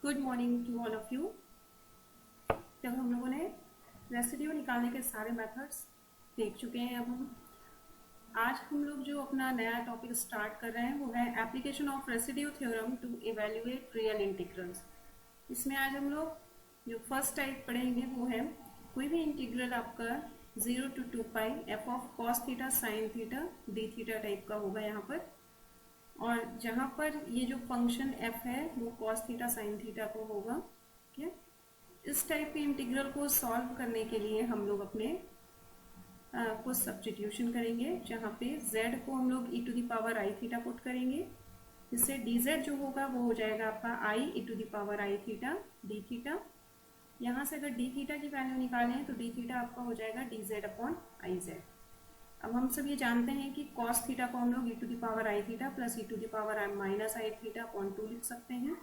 Good morning to all of you. जब हम लोगों ने रेसिड्यू निकालने के सारे मेथड्स देख चुके हैं, अब आज हम लोग जो अपना नया टॉपिक स्टार्ट कर रहे हैं वो है application of residue theorem to evaluate real integrals. इसमें आज हम लोग जो फर्स्ट टाइप पढ़ेंगे वो है कोई भी इंटीग्रल आपका 0 to 2 pi F of cos theta sine theta d theta type का होगा यहाँ पर, और जहाँ पर ये जो फंक्शन f है वो cos थीटा साइन थीटा को होगा। ठीक है, इस टाइप के इंटीग्रल को सॉल्व करने के लिए हम लोग अपने कुछ सब्स्टिट्यूशन करेंगे, जहाँ पे z को हम लोग e to the power i theta put करेंगे, जिससे dz जो होगा वो हो जाएगा आपका i e to the power i theta d theta. यहाँ से अगर डी थीटा की वैल्यू निकालें तो डी थीटा आपका हो जाएगा dz अपॉन iz। अब हम सब ये जानते हैं कि cos थीटा को हम लोग e to the power i theta plus e to the power minus i theta upon 2 लिख सकते हैं।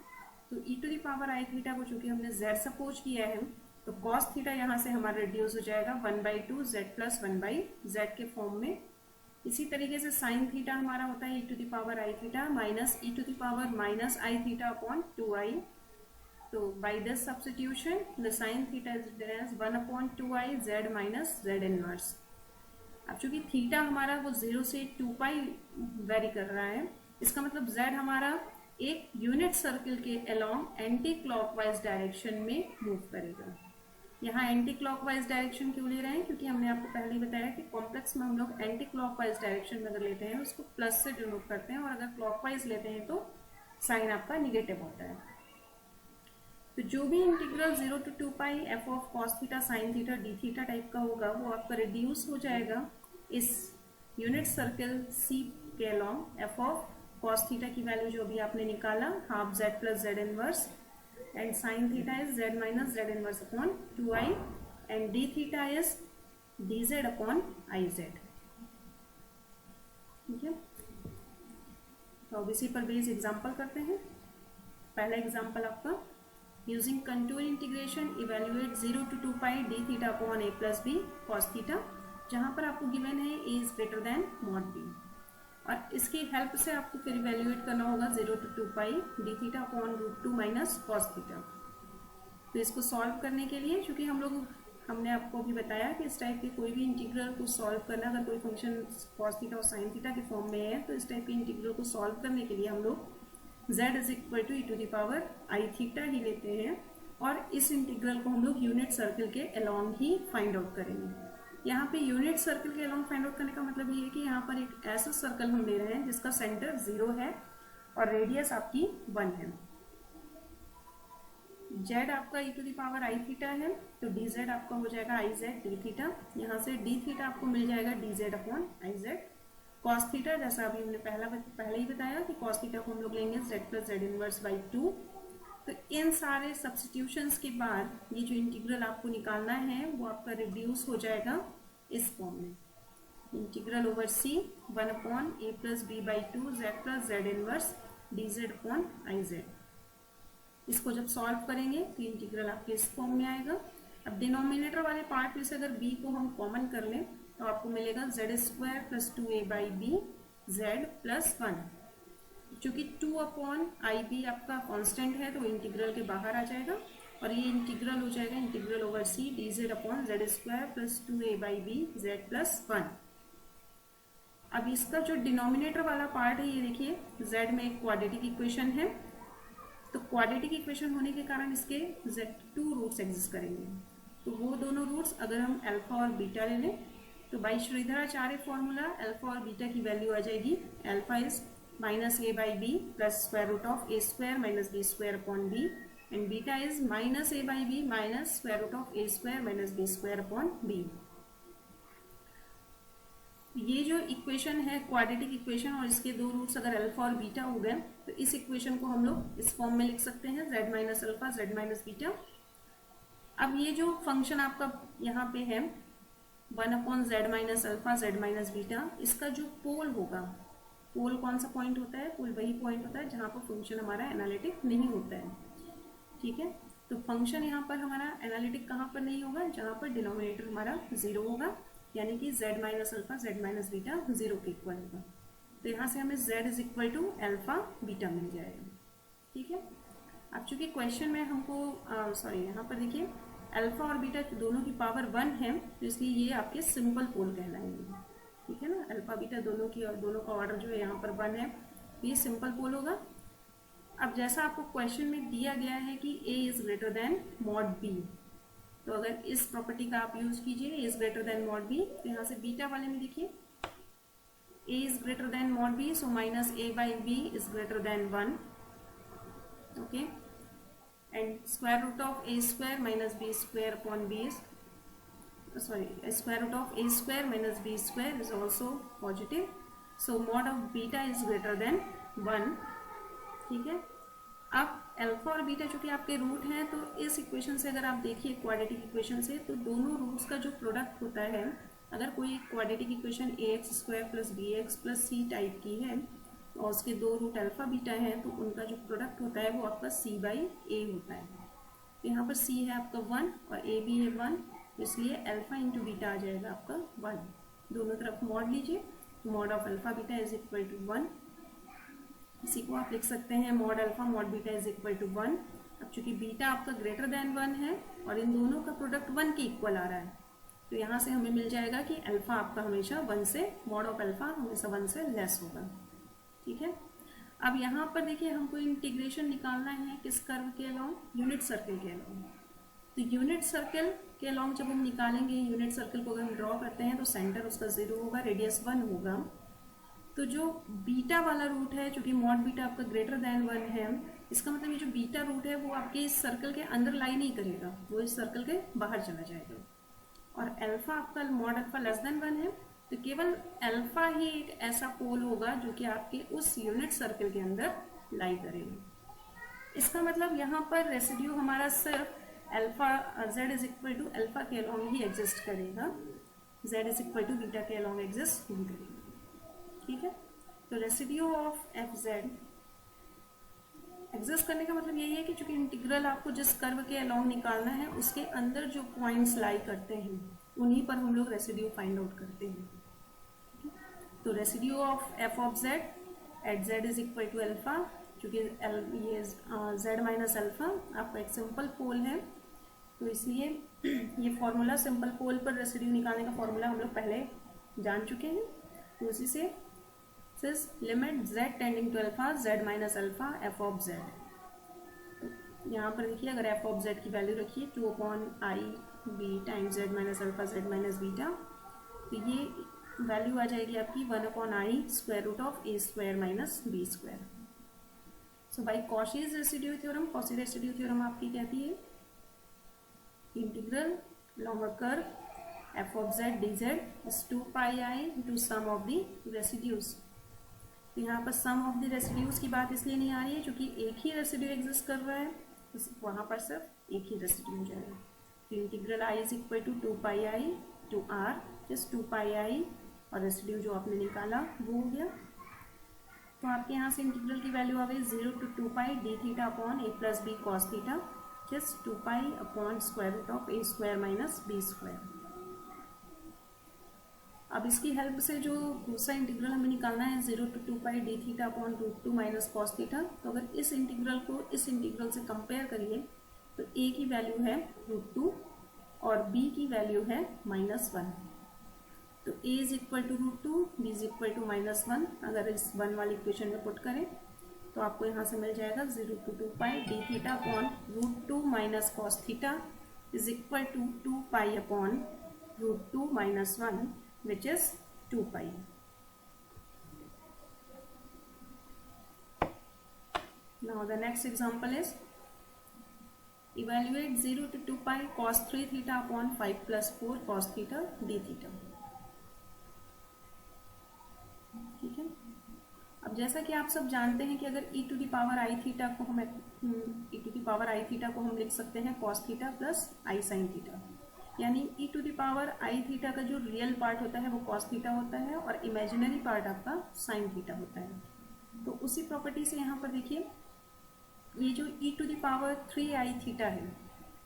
तो e to the power i theta को चूंकि हमने z सपोज किया है तो cos थीटा यहाँ से हमारा रिड्यूस हो जाएगा 1/2 z प्लस 1/z के फॉर्म में। इसी तरीके से साइन थीटा हमारा होता है e to the power i theta minus e to the power minus i theta upon 2i। तो by this substitution the sine theta is 1/2i z minus z inverse. अब चूंकि थीटा हमारा वो 0 से 2 पाई very कर रहा है, इसका मतलब z हमारा एक यूनिट सर्किल के अलोंग एंटी क्लॉकवाइज डायरेक्शन में मूव करेगा। यहाँ एंटी क्लॉकवाइज डायरेक्शन क्यों ले रहे हैं, क्योंकि हमने आपको पहले ही बताया कि कॉम्प्लेक्स में हम लोग एंटी क्लॉकवाइज डायरेक्शन में अगर लेते हैं उसको प्लस से डिनोट करते हैं, और अगर क्लॉकवाइज लेते हैं तो साइन आपका निगेटिव होता है। तो जो भी integral 0 to 2 pi F of cos theta sine theta d theta type का होगा वो आपका रिड्यूस हो जाएगा इस यूनिट सर्किल सी के along F of cos theta की वैल्यू जो भी आपने निकाला half Z plus z inverse, and sign theta is Z minus Z inverse upon 2i, and D theta is D z upon i Z. ठीक है, तो अब इसी पर बेस एग्जाम्पल करते हैं। पहला एग्जाम्पल आपका using contour integration evaluate 0 to 2 pi d theta upon a plus b cos theta, जहाँ पर आपको गिवन है a is greater than mod b, और इसकी हेल्प से आपको फिर इवेल्युएट करना होगा 0 to 2 pi d theta upon √2 minus cos theta. तो इसको सॉल्व करने के लिए चूंकि हमने आपको अभी बताया कि इस टाइप के कोई भी इंटीग्रल को सॉल्व करना, अगर कोई फंक्शन कॉस थीटा और साइन थीटा के फॉर्म में है तो इस टाइप के इंटीग्रल को सॉल्व करने के लिए हम लोग z is equal to e to the power i theta ही लेते हैं, और इस इंटीग्रल को हम लोग यूनिट सर्किल के अलोंग ही फाइंड आउट करेंगे। यहाँ पे यूनिट सर्किल के अलोंग फाइंड आउट करने का मतलब ये है कि यहाँ पर एक ऐसा सर्कल हम ले रहे हैं जिसका सेंटर 0 है और रेडियस आपकी 1 है। z आपका e to the power i theta है, तो dz आपका हो जाएगा i z डी थीटा। यहाँ से d थीटा आपको मिल जाएगा dz upon i z। Cos theta जैसा अभी हमने पहले ही बताया कि कॉस थीटा को हम लोग लेंगे z plus z inverse by 2। तो इन सारे सब्स्टिट्यूशंस के बाद ये जो इंटीग्रल आपको निकालना है वो आपका रिड्यूस हो जाएगा इस फॉर्म में, integral over c 1 upon a plus b by 2 z plus z inverse d z upon i z. इसको जब सॉल्व करेंगे तो इंटीग्रल आपके इस फॉर्म में आएगा। अब डिनोमिनेटर वाले पार्ट में से अगर b को हम कॉमन कर लें तो आपको मिलेगा z square plus 2a by b z plus 1। चूंकि 2 अपॉन आई बी आपका कांस्टेंट है तो इंटीग्रल के बाहर आ जाएगा, और ये इंटीग्रल हो जाएगा integral over c d z upon z square plus 2a by b z plus 1। अब इसका जो डिनोमिनेटर वाला पार्ट है ये देखिए, z में एक क्वाड्रेटिक इक्वेशन है, तो क्वाड्रेटिक इक्वेशन होने के कारण इसके z2 रूट्स एग्जिस्ट करेंगे। तो वो दोनों रूट्स अगर हम अल्फा और बीटा ले लें तो बाई श्रीधराचार्य फॉर्मूला अल्फा और बीटा की वैल्यू आ जाएगी, alpha is minus a by b plus square root of a square minus b square upon b, and beta is minus a by b minus square root of a square minus b square upon b. ये जो equation है quadratic equation, और इसके दो roots अगर alpha और beta हो गए तो इस इक्वेशन को हम लोग इस फॉर्म में लिख सकते हैं z minus alpha z minus beta. अब ये जो फंक्शन आपका यहाँ पे है 1 upon Z minus alpha Z minus beta, इसका जो पोल होगा, पोल कौन सा पॉइंट होता है, पोल वही पॉइंट होता है जहाँ पर फंक्शन हमारा एनालिटिक नहीं होता है। ठीक है, तो फंक्शन यहाँ पर हमारा एनालिटिक कहाँ पर नहीं होगा, जहाँ पर डिनोमिनेटर हमारा 0 होगा, यानी कि z minus alpha z minus beta 0 के इक्वल होगा। तो यहाँ से हमें z is equal to alpha beta मिल जाएगा। ठीक है, अब चूंकि क्वेश्चन में हमको सॉरी यहाँ पर देखिए अल्फा और बीटा दोनों की पावर 1 है, तो इसलिए ये आपके सिंपल पोल कहलाएंगे। ठीक है ना, अल्फा बीटा दोनों की और दोनों का ऑर्डर जो है यहाँ पर 1 है, तो ये सिंपल पोल होगा। अब जैसा आपको क्वेश्चन में दिया गया है कि a is greater than mod b, तो अगर इस प्रॉपर्टी का आप यूज कीजिए a is greater than mod b, तो यहाँ से बीटा वाले में देखिए a is greater than mod b, so minus a by b is greater than 1, okay, and square root of a square minus b square upon b is square root of a square minus b square is also positive, so mod of beta is greater than 1। ठीक है, अब alpha और beta चूंकि आपके root हैं, तो इस equation से अगर आप देखिए क्वाड्रेटिक इक्वेशन से, तो दोनों रूट्स का जो प्रोडक्ट होता है, अगर कोई quadratic equation ax square plus b x plus c type की है और उसके दो रूट अल्फा बीटा है, तो उनका जो प्रोडक्ट होता है वो आपका c बाई ए होता है। तो यहाँ पर c है आपका 1 और a भी है 1, इसलिए अल्फा इंटू बीटा आ जाएगा आपका 1। दोनों तरफ मॉड लीजिए, mod of alpha beta is equal to 1। इसी को आप लिख सकते हैं mod alpha mod beta is equal to 1। अब चूंकि बीटा आपका ग्रेटर देन 1 है और इन दोनों का प्रोडक्ट 1 के इक्वल आ रहा है, तो यहाँ से हमें मिल जाएगा कि अल्फा आपका हमेशा 1 से, मॉड ऑफ अल्फा हमेशा 1 से लेस होगा। ठीक है, अब यहाँ पर देखिए हमको इंटीग्रेशन निकालना है किस कर्व के अलॉन्ग, यूनिट सर्कल के अलॉन्ग। तो यूनिट सर्कल के अलॉन्ग जब हम निकालेंगे, यूनिट सर्कल को अगर हम ड्रॉ करते हैं तो सेंटर उसका 0 होगा, रेडियस 1 होगा। तो जो बीटा वाला रूट है, चूंकि मॉड बीटा आपका ग्रेटर देन 1 है, इसका मतलब ये जो बीटा रूट है वो आपके इस सर्कल के अंदर लाई नहीं करेगा, वो इस सर्कल के बाहर चला जाएगा। और अल्फा आपका मॉड अल्फा लेस देन 1 है, तो केवल अल्फा ही एक ऐसा पोल होगा जो कि आपके उस यूनिट सर्कल के अंदर लाई करेगा। इसका मतलब यहाँ पर रेसिड्यू हमारा सिर्फ alpha z is equal to alpha के अलॉन्ग ही एग्जिस्ट करेगा, z is equal to beta के अलॉन्ग एग्जिस्ट नहीं करेगा। ठीक है, तो residue of f z exist करने का मतलब यही है कि चूंकि इंटीग्रल आपको जिस कर्व के अलॉन्ग निकालना है उसके अंदर जो पॉइंट्स लाई करते हैं उन्हीं पर हम लोग रेसिड्यू फाइंड आउट करते हैं। तो residue of f of z at z is equal to alpha, चूंकि ये z माइनस अल्फा आपका एक सिंपल पोल है, तो इसलिए ये फॉर्मूला सिंपल पोल पर रेसिड्यू निकालने का फॉर्मूला हम लोग पहले जान चुके हैं। तो उसी से limit z tending to alpha z minus alpha f of z. यहाँ पर देखिए अगर एफ ऑफ जेड की वैल्यू रखिए 2/i/b times z minus alpha z minus beta, तो ये वैल्यू आ जाएगी आपकी 1/i square root of a square minus b square. So by Cauchy's residue theorem, Cauchy residue theorem आपकी कहती है integral along curve f of z d z is 2πi into sum of the residues. तो यहाँ पर सम of the residues की बात इसलिए नहीं आ रही है क्योंकि एक ही रेसिड्यू एग्जिस्ट कर रहा है, तो वहाँ पर सिर्फ एक ही रेसिड्यू हो जाएगा। तो integral i is equal to 2πi to r just 2πi और रेसिड्यू जो आपने निकाला वो हो गया। तो आपके यहाँ से इंटीग्रल की वैल्यू आ गई 0 to 2π d theta upon a plus b cos theta just 2π upon square root of a square minus b square. अब इसकी हेल्प से जो दूसरा इंटीग्रल हमें निकालना है 0 to 2π d theta upon root 2 minus cos theta, तो अगर इस इंटीग्रल को इस इंटीग्रल से कंपेयर करिए तो a की वैल्यू है रूट 2 और b की वैल्यू है -1। तो a is equal to root 2, b is equal to -1। अगर इस 1 वाली इक्वेशन में पुट करें तो आपको यहाँ से मिल जाएगा 0 to 2π d theta upon root 2 minus cos theta is equal to 2π upon root 2 minus 1 which is 2π। Now the next example is evaluate 0 to 2π cos 3 theta upon 5 plus 4 cos theta d theta। ठीक है, अब जैसा कि आप सब जानते हैं कि अगर e to the power i theta को हम लिख सकते हैं cos theta plus i sin theta, यानी e to the power i theta का जो रियल पार्ट होता है वो cos थीटा होता है और इमेजिनरी पार्ट आपका sin थीटा होता है। तो उसी प्रॉपर्टी से यहाँ पर देखिए ये जो e to the power 3i theta है,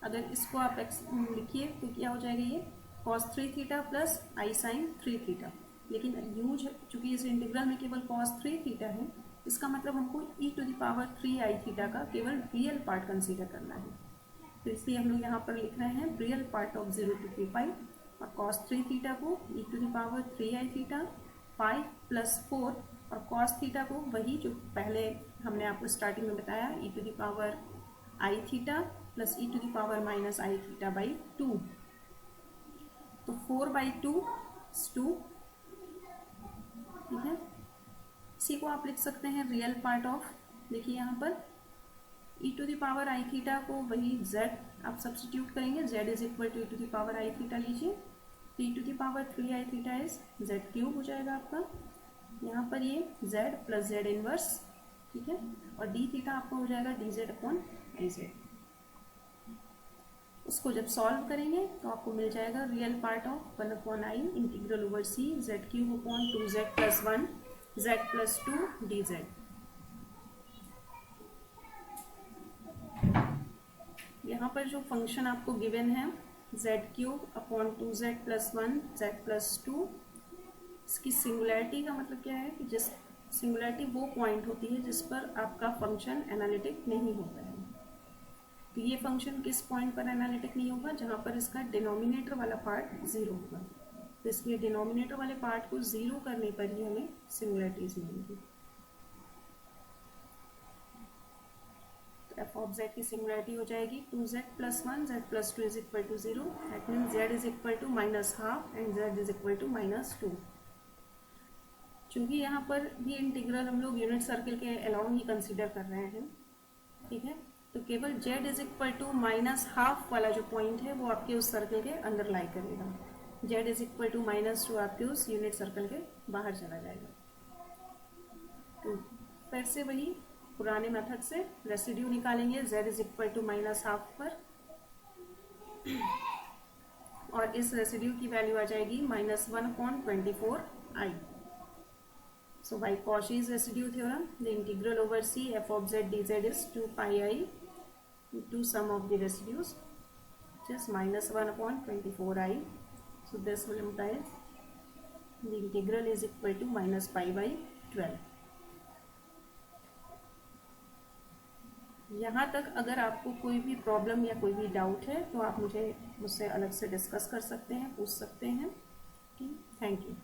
अगर इसको आप लिखिए तो क्या हो जाएगा, ये cos 3 theta plus i sin 3 theta. लेकिन यूज चूंकि इस इंटीग्रल में केवल cos 3 थीटा है इसका मतलब हमको e⁻³ थीटा का केवल रियल पार्ट कंसीडर करना है। तो इसलिए हम लोग यहाँ पर लिख रहे हैं रियल पार्ट ऑफ 0 to 3π, और cos3 थीटा को e⁻³ थीटा पाई प्लस 4, और cos थीटा को वही जो पहले हमने आपको स्टार्टिंग में बताया e⁻I theta plus e⁻−I theta by 2। तो 4/2 is 2, ठीक है। इसी को आप लिख सकते हैं रियल पार्ट ऑफ, देखिए यहाँ पर e⁻I थीटा को वही z आप सब्सटीट्यूट करेंगे, z is equal to e⁻I theta लीजिए, तो e⁻3I थीटा इज z³ हो जाएगा आपका। यहाँ पर ये z प्लस z इनवर्स, ठीक है, और d थीटा आपका हो जाएगा dz/iz। उसको जब सॉल्व करेंगे तो आपको मिल जाएगा real part of 1/i integral over c z³/2z + 1 z + 2 dz। यहाँ पर जो फंक्शन आपको गिवन है z³/2z + 1 z + 2, इसकी सिंगुलैरिटी का मतलब क्या है कि जिस सिंगुलैरिटी वो पॉइंट होती है जिस पर आपका फंक्शन एनालिटिक नहीं होता है। तो ये फंक्शन किस पॉइंट पर एनालिटिक नहीं होगा, जहाँ पर इसका डिनोमिनेटर वाला पार्ट 0 होगा। तो इसलिए डिनोमिनेटर वाले पार्ट को 0 करने पर ही हमें सिंगुलैरिटीज मिलेंगी। तो f ऑफ z की सिंगुलैरिटी हो जाएगी 2z + 1 z + 2 is equal to 0, that means z is equal to -½ and z is equal to -2। चूंकि यहाँ पर भी इंटीग्रल हम लोग यूनिट सर्किल के अलाउंग ही कंसीडर कर रहे हैं, ठीक है, तो केवल z इज इक्वल टू -½ वाला जो पॉइंट है वो आपके उस सर्किल के अंदर लाई करेगा, z इज इक्वल टू -2 आपके उस यूनिट सर्किल के बाहर चला जाएगा। तो फिर से वही पुराने मेथड से रेसिड्यू निकालेंगे z इज इक्वल टू -½ पर, और इस रेसिड्यू की वैल्यू आ जाएगी -1/24i। So by Cauchy's residue theorem, the integral over C f of z dz is 2πi into sum of the residues, which is -1/24i. So this will imply the integral is equal to -π/12। यहाँ तक अगर आपको कोई भी problem या कोई भी doubt है तो आप मुझसे अलग से डिस्कस कर सकते हैं, पूछ सकते हैं। Thank you.